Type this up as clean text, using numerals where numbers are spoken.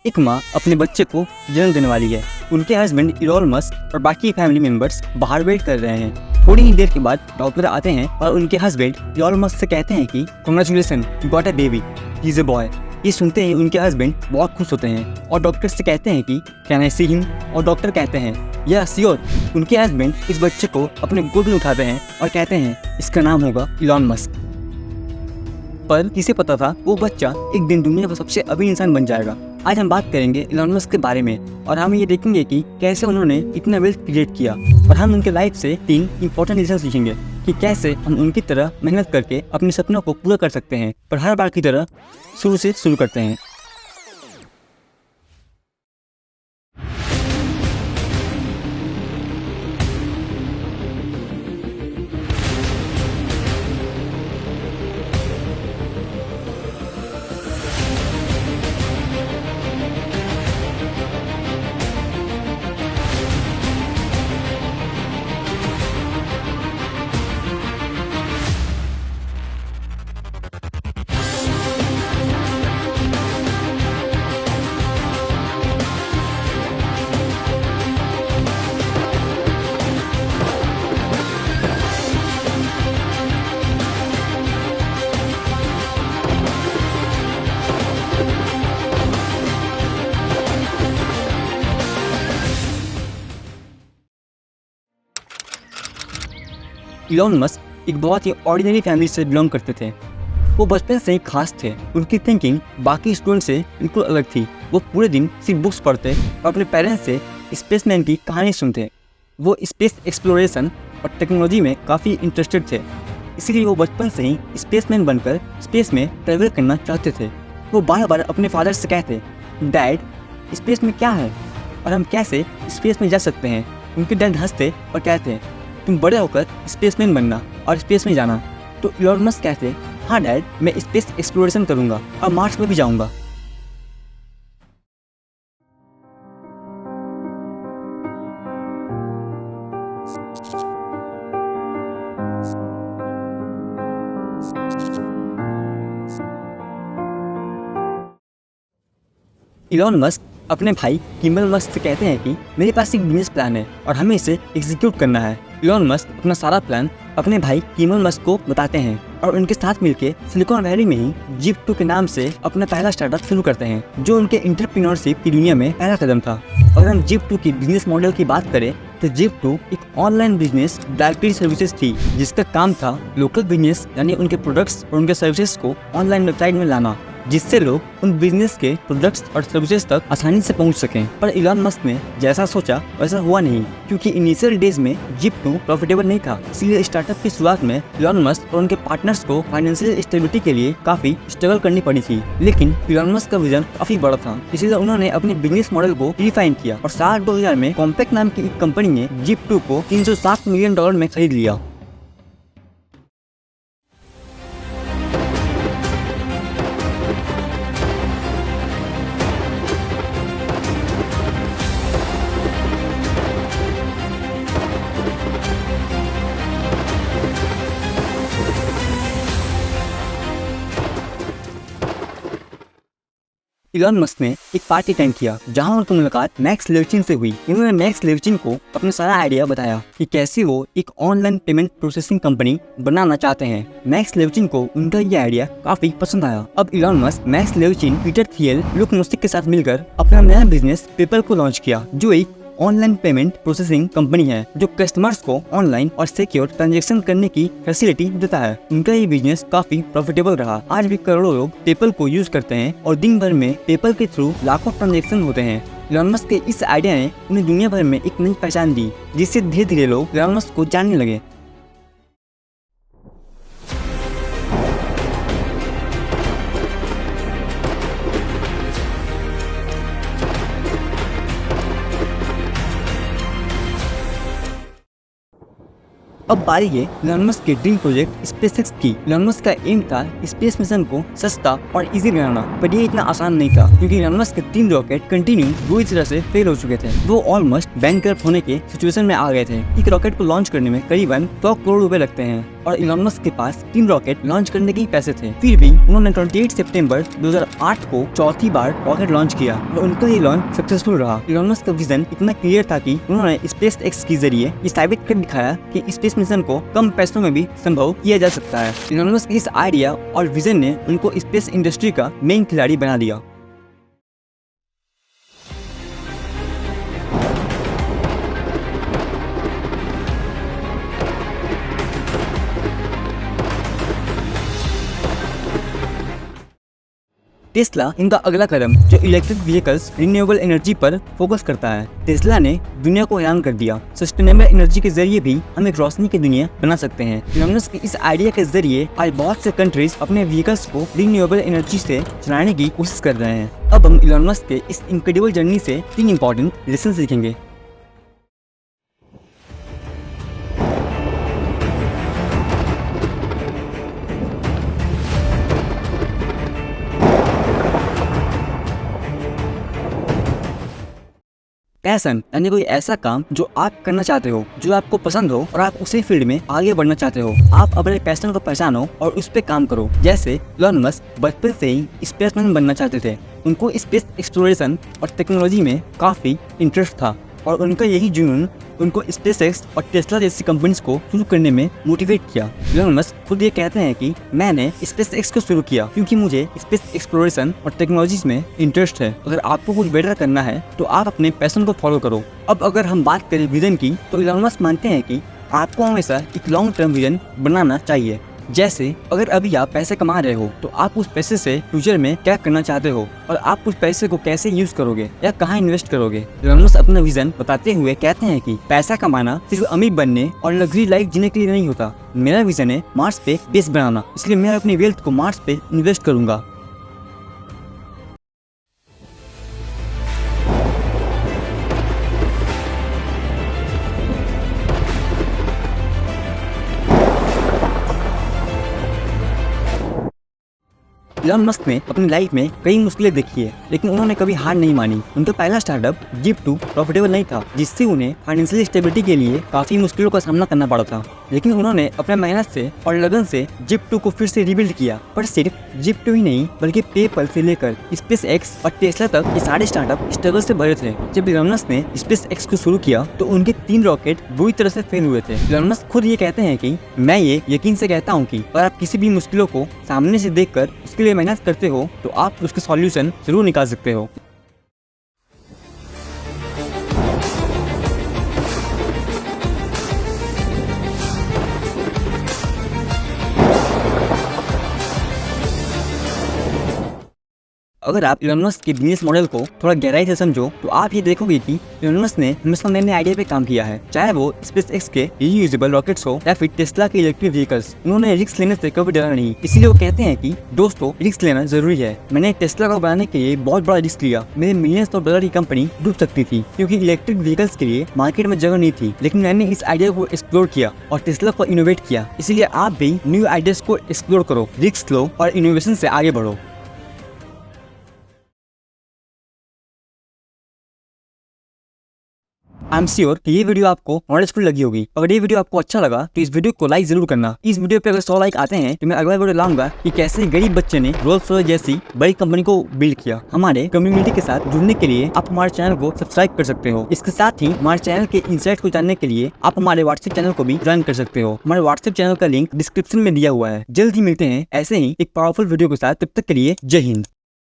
एक माँ अपने बच्चे को जन्म देने वाली है। उनके हस्बैंड इलॉन मस्क और बाकी फैमिली मेंबर्स बाहर वेट कर रहे हैं। थोड़ी ही देर के बाद डॉक्टर आते हैं और उनके हस्बैंड इलॉन मस्क से कहते हैं कि congratulation, you got a baby, he is a boy. ये सुनते ही उनके हस्बैंड बहुत खुश होते हैं और डॉक्टर से कहते हैं कि कैन आई सी हिम, और डॉक्टर कहते हैं या श्योर। उनके हस्बैंड इस बच्चे को अपने गोद में उठाते हैं और कहते हैं इसका नाम होगा इलॉन मस्क। पर किसे पता था वो बच्चा एक दिन दुनिया का सबसे अमीर इंसान बन जाएगा। आज हम बात करेंगे इलॉन मस्क के बारे में और हम ये देखेंगे कि कैसे उन्होंने इतना वेल्थ क्रिएट किया, और हम उनके लाइफ से 3 इंपॉर्टेंट लेसन सीखेंगे कि कैसे हम उनकी तरह मेहनत करके अपने सपनों को पूरा कर सकते हैं, पर हर बार की तरह शुरू से शुरू करते हैं। इलॉन मस्क एक बहुत ही ऑर्डिनरी फैमिली से बिलोंग करते थे। वो बचपन से ही खास थे। उनकी थिंकिंग बाकी स्टूडेंट से बिल्कुल अलग थी। वो पूरे दिन सिर्फ बुक्स पढ़ते और अपने पेरेंट्स से स्पेसमैन की कहानी सुनते। वो स्पेस एक्सप्लोरेशन और टेक्नोलॉजी में काफ़ी इंटरेस्टेड थे, इसीलिए वो बचपन से ही स्पेसमैन बनकर स्पेस में ट्रैवल करना चाहते थे। वो बार बार अपने फादर से कहते, डैड स्पेस में क्या है और हम कैसे स्पेस में जा सकते हैं। उनके डैड हंसते और कहते, तुम बड़े होकर स्पेसमैन बनना और स्पेस में जाना। तो इलॉन मस्क कहते, हाँ डैड, मैं स्पेस एक्सप्लोरेशन करूंगा और मार्स में भी जाऊंगा। इलॉन मस्क अपने भाई किमल मस्क से कहते हैं कि मेरे पास एक बिजनेस प्लान है और हमें इसे एग्जीक्यूट करना है। इलॉन मस्क अपना सारा प्लान अपने भाई किमल मस्क को बताते हैं और उनके साथ मिलकर सिलिकॉन वैली में ही जिप2 के नाम से अपना पहला स्टार्टअप शुरू करते हैं, जो उनके एंटरप्रेन्योरशिप की दुनिया में पहला कदम था। अगर हम जिप2 की बिजनेस मॉडल की बात करें तो जिप2 एक ऑनलाइन बिजनेस डायरेक्टरी सर्विसेज थी, जिसका काम था लोकल बिजनेस यानी उनके प्रोडक्ट्स और उनके सर्विसेज को ऑनलाइन वेबसाइट में लाना, जिससे लोग उन बिजनेस के प्रोडक्ट्स और सर्विसेज तक आसानी से पहुंच सकें। पर इलॉन मस्क ने जैसा सोचा वैसा हुआ नहीं, क्योंकि इनिशियल डेज में जिप2 प्रॉफिटेबल नहीं था। इसलिए स्टार्टअप की शुरुआत में इलॉन मस्क और उनके पार्टनर्स को फाइनेंशियल स्टेबिलिटी के लिए काफी स्ट्रगल करनी पड़ी थी। लेकिन इलॉन मस्क का विजन काफी बड़ा था, इसलिए उन्होंने अपने बिजनेस मॉडल को रिफाइन किया और साल 2000 में कॉम्पैक्ट नाम की एक कंपनी ने जिप2 को $307 मिलियन में खरीद लिया। इलॉन मस्क ने एक पार्टी अटेंड किया जहां उनकी मुलाकात मैक्स लेविचिन से हुई। उन्होंने मैक्स लेविचिन को अपना सारा आइडिया बताया कि कैसे वो एक ऑनलाइन पेमेंट प्रोसेसिंग कंपनी बनाना चाहते हैं। मैक्स लेविचिन को उनका ये आइडिया काफी पसंद आया। अब Elon Musk, Max Levchin, Peter Thiel, Luke Nosek के साथ मिलकर अपना नया बिजनेस पेपल को लॉन्च किया, जो एक ऑनलाइन पेमेंट प्रोसेसिंग कंपनी है जो कस्टमर्स को ऑनलाइन और सिक्योर ट्रांजैक्शन करने की फैसिलिटी देता है। उनका ये बिजनेस काफी प्रॉफिटेबल रहा। आज भी करोड़ों लोग पेपल को यूज करते हैं और दिन भर में पेपल के थ्रू लाखों ट्रांजैक्शन होते हैं। इलॉन मस्क के इस आइडिया ने उन्हें दुनिया भर में एक नई पहचान दी, जिससे धीरे धीरे लोग इलॉन मस्क को जानने लगे। अब बारी है इलॉन मस्क के ड्रीम प्रोजेक्ट स्पेसएक्स की। इलॉन मस्क का एम था स्पेस मिशन को सस्ता और इजी बनाना, पर ये इतना आसान नहीं था, क्योंकि इलॉन मस्क के 3 रॉकेट कंटिन्यू बुरी तरह से फेल हो चुके थे। वो ऑलमोस्ट बैंकरप्ट होने के सिचुएशन में आ गए थे। एक रॉकेट को लॉन्च करने में करीबन 100 करोड़ रुपए लगते हैं। और इलॉन मस्क के पास 3 रॉकेट लॉन्च करने के पैसे थे। फिर भी उन्होंने 28 सितंबर 2008 को चौथी बार रॉकेट लॉन्च किया और उनका ये लॉन्च सक्सेसफुल रहा। इलॉन मस्क का विजन इतना क्लियर था कि उन्होंने स्पेस एक्स के जरिए ये साबित कर दिखाया कि स्पेस मिशन को कम पैसों में भी संभव किया जा सकता है। इलॉन मस्क के इस आइडिया और विजन ने उनको स्पेस इंडस्ट्री का मेन खिलाड़ी बना दिया। टेस्ला इनका अगला कदम जो इलेक्ट्रिक व्हीकल्स रिन्यूएबल एनर्जी पर फोकस करता है। टेस्ला ने दुनिया को हैरान कर दिया। सस्टेनेबल एनर्जी के जरिए भी हम एक रोशनी की दुनिया बना सकते हैं। इलॉन मस्क के इस आइडिया के जरिए आज बहुत से कंट्रीज अपने व्हीकल्स को रिन्यूएबल एनर्जी से चलाने की कोशिश कर रहे हैं। अब हम इलॉन मस्क के इस इनक्रेडिबल जर्नी से 3 इंपॉर्टेंट लेसन सीखेंगे। पैशन यानी कोई ऐसा काम जो आप करना चाहते हो, जो आपको पसंद हो और आप उसी फील्ड में आगे बढ़ना चाहते हो। आप अपने पैशन को पहचानो और उस पे काम करो। जैसे इलॉन मस्क बचपन से ही स्पेसमैन बनना चाहते थे। उनको स्पेस एक्सप्लोरेशन और टेक्नोलॉजी में काफी इंटरेस्ट था और उनका यही जुनून उनको स्पेसएक्स और टेस्ला जैसी कंपनीज को शुरू करने में मोटिवेट किया। इलॉन मस्क खुद ये कहते हैं कि मैंने स्पेसएक्स को शुरू किया क्योंकि मुझे स्पेस एक्सप्लोरेशन और टेक्नोलॉजीज में इंटरेस्ट है। अगर आपको कुछ बेटर करना है तो आप अपने पैशन को फॉलो करो। अब अगर हम बात करें विजन की, तो इलॉन मस्क मानते हैं कि आपको हमेशा एक लॉन्ग टर्म विजन बनाना चाहिए। जैसे अगर अभी आप पैसे कमा रहे हो तो आप उस पैसे से फ्यूचर में क्या करना चाहते हो और आप उस पैसे को कैसे यूज करोगे या कहाँ इन्वेस्ट करोगे। इलॉन मस्क अपना विजन बताते हुए कहते हैं कि पैसा कमाना सिर्फ अमीर बनने और लग्जरी लाइफ जीने के लिए नहीं होता। मेरा विजन है मार्स पे बेस बनाना, इसलिए मैं अपनी वेल्थ को मार्स पे इन्वेस्ट करूंगा। इलॉन मस्क ने अपनी लाइफ में कई मुश्किलें देखी है, लेकिन उन्होंने कभी हार नहीं मानी। उनका पहला स्टार्टअप जीप2 प्रॉफिटेबल नहीं था, जिससे उन्हें फाइनेंशियल स्टेबिलिटी के लिए काफी मुश्किलों का सामना करना पड़ा था। लेकिन उन्होंने अपने मेहनत से और लगन से जीप2 को फिर से रिबिल्ड किया। पर सिर्फ जीप2 ही नहीं, बल्कि पेपल से लेकर स्पेसएक्स और टेस्ला तक ये सारे स्टार्टअप स्ट्रगल से भरे थे। जब इलॉन मस्क ने स्पेसएक्स को शुरू किया तो उनके 3 रॉकेट बुरी तरह से फेल हुए थे। इलॉन मस्क खुद ये कहते हैं कि मैं ये यकीन से कहता हूँ कि अगर आप किसी भी मुश्किलों को सामने से देखकर उसके लिए मेहनत करते हो तो आप उसके सॉल्यूशन जरूर निकाल सकते हो। अगर आप इलॉन मस्क के बिजनेस मॉडल को थोड़ा गहराई से समझो तो आप ये देखोगे कि इलॉन मस्क ने हमेशा नए नए आइडिया पे काम किया है, चाहे वो स्पेसएक्स के रीयूजेबल रॉकेट्स हो या फिर टेस्ला के इलेक्ट्रिक व्हीकल्स। उन्होंने रिस्क लेने से कभी डरा नहीं, इसीलिए वो कहते हैं कि दोस्तों रिस्क लेना जरूरी है। मैंने टेस्ला को बनाने के लिए बहुत बड़ा रिस्क लिया। मेरे मिलियंस डॉलर की कंपनी डूब सकती थी क्योंकि इलेक्ट्रिक व्हीकल्स के लिए मार्केट में जगह नहीं थी, लेकिन मैंने इस आइडिया को एक्सप्लोर किया और टेस्ला को इनोवेट किया। इसीलिए आप भी न्यू आइडियाज को एक्सप्लोर करो, रिस्क लो और इनोवेशन से आगे बढ़ो। आई एम श्योर कि ये वीडियो आपको नॉलेजफुल लगी होगी। अगर ये वीडियो आपको अच्छा लगा तो इस वीडियो को लाइक जरूर करना। इस वीडियो पे अगर 100 लाइक आते हैं तो मैं अगला वीडियो लाऊंगा कि कैसे गरीब बच्चे ने रोल्स रॉयस जैसी बड़ी कंपनी को बिल्ड किया। हमारे कम्युनिटी के साथ जुड़ने के लिए आप हमारे चैनल को सब्सक्राइब कर सकते हो। इसके साथ ही हमारे चैनल के इनसाइट्स को जानने के लिए आप हमारे व्हाट्सएप चैनल को भी ज्वाइन कर सकते हो। हमारे व्हाट्सएप चैनल का लिंक डिस्क्रिप्शन में दिया हुआ है। जल्द ही मिलते हैं ऐसे ही एक पावरफुल वीडियो के साथ। तब तक के लिए जय हिंद।